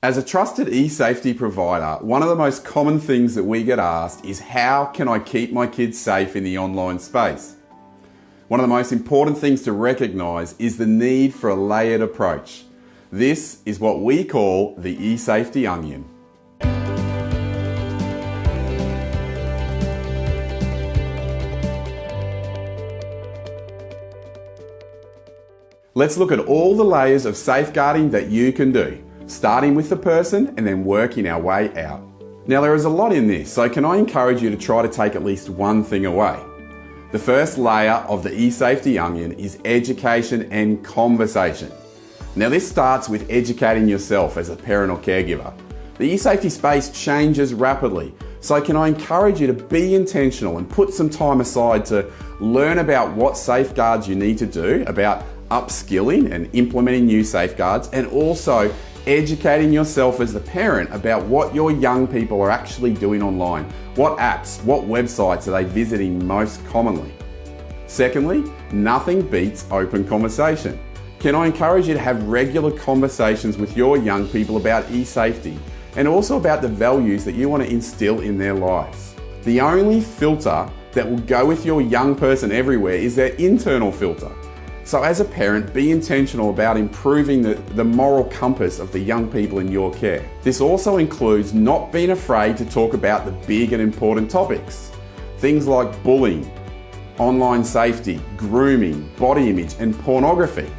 As a trusted eSafety provider, one of the most common things that we get asked is how can I keep my kids safe in the online space? One of the most important things to recognise is the need for a layered approach. This is what we call the eSafety onion. Let's look at all the layers of safeguarding that you can do, starting with the person and then working our way out. Now there is a lot in this, so can I encourage you to try to take at least one thing away? The first layer of the eSafety onion is education and conversation. Now this starts with educating yourself as a parent or caregiver. The eSafety space changes rapidly, so can I encourage you to be intentional and put some time aside to learn about what safeguards you need to do, about upskilling and implementing new safeguards, and also educating yourself as the parent about what your young people are actually doing online. What apps, what websites are they visiting most commonly? Secondly, nothing beats open conversation. Can I encourage you to have regular conversations with your young people about eSafety and also about the values that you want to instill in their lives? The only filter that will go with your young person everywhere is their internal filter. So as a parent, be intentional about improving the moral compass of the young people in your care. This also includes not being afraid to talk about the big and important topics. Things like bullying, online safety, grooming, body image, and pornography.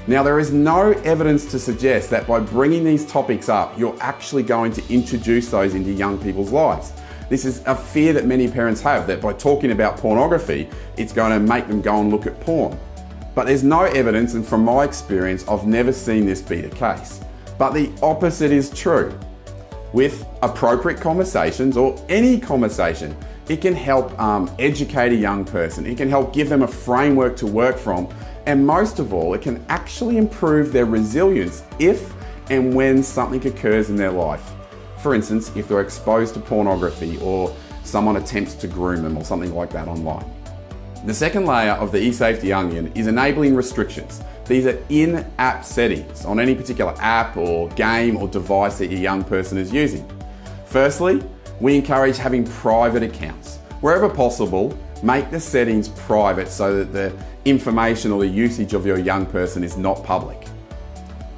Now, there is no evidence to suggest that by bringing these topics up, you're actually going to introduce those into young people's lives. This is a fear that many parents have, that by talking about pornography, it's going to make them go and look at porn. But there's no evidence, and from my experience, I've never seen this be the case. But the opposite is true. With appropriate conversations, or any conversation, it can help educate a young person. It can help give them a framework to work from. And most of all, it can actually improve their resilience if and when something occurs in their life. For instance, if they're exposed to pornography or someone attempts to groom them or something like that online. The second layer of the eSafety onion is enabling restrictions. These are in-app settings on any particular app or game or device that your young person is using. Firstly, we encourage having private accounts. Wherever possible, make the settings private so that the information or the usage of your young person is not public.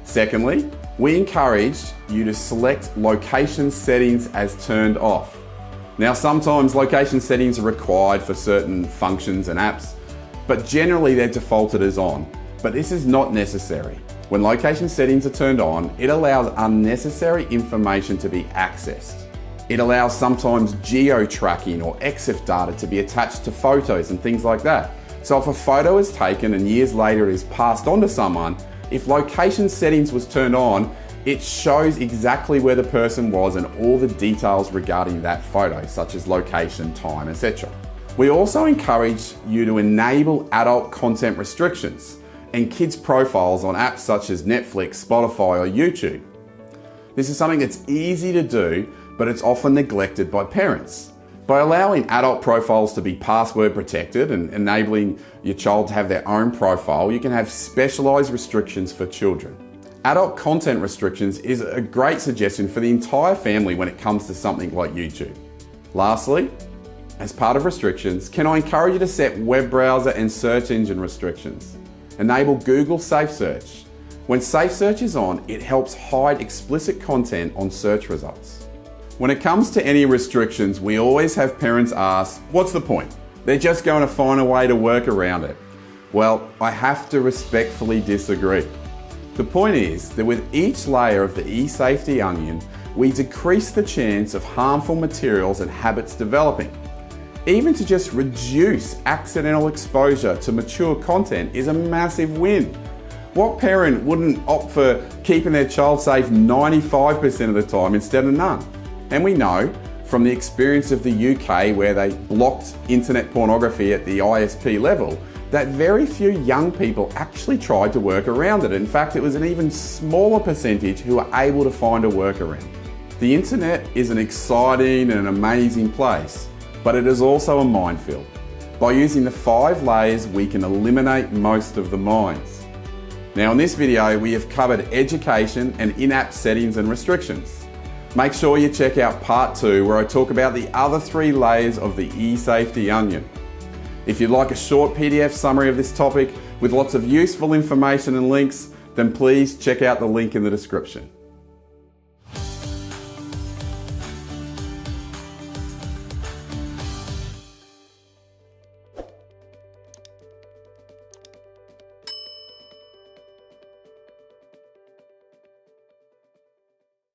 Secondly, we encourage you to select location settings as turned off. Now, sometimes location settings are required for certain functions and apps, but generally they're defaulted as on. But this is not necessary. When location settings are turned on, it allows unnecessary information to be accessed. It allows sometimes geo-tracking or EXIF data to be attached to photos and things like that. So if a photo is taken and years later it is passed on to someone, if location settings was turned on, it shows exactly where the person was and all the details regarding that photo, such as location, time, etc. We also encourage you to enable adult content restrictions and kids' profiles on apps such as Netflix, Spotify, or YouTube. This is something that's easy to do, but it's often neglected by parents. By allowing adult profiles to be password protected and enabling your child to have their own profile, you can have specialised restrictions for children. Adult content restrictions is a great suggestion for the entire family when it comes to something like YouTube. Lastly, as part of restrictions, can I encourage you to set web browser and search engine restrictions? Enable Google Safe Search. When Safe Search is on, it helps hide explicit content on search results. When it comes to any restrictions, we always have parents ask, what's the point? They're just going to find a way to work around it. Well, I have to respectfully disagree. The point is that with each layer of the eSafety onion, we decrease the chance of harmful materials and habits developing. Even to just reduce accidental exposure to mature content is a massive win. What parent wouldn't opt for keeping their child safe 95% of the time instead of none? And we know from the experience of the UK, where they blocked internet pornography at the ISP level, that very few young people actually tried to work around it. In fact, it was an even smaller percentage who were able to find a workaround. The internet is an exciting and an amazing place, but it is also a minefield. By using the 5 layers, we can eliminate most of the mines. Now in this video, we have covered education and in-app settings and restrictions. Make sure you check out part 2 where I talk about the other 3 layers of the eSafety onion. If you'd like a short PDF summary of this topic with lots of useful information and links, then please check out the link in the description.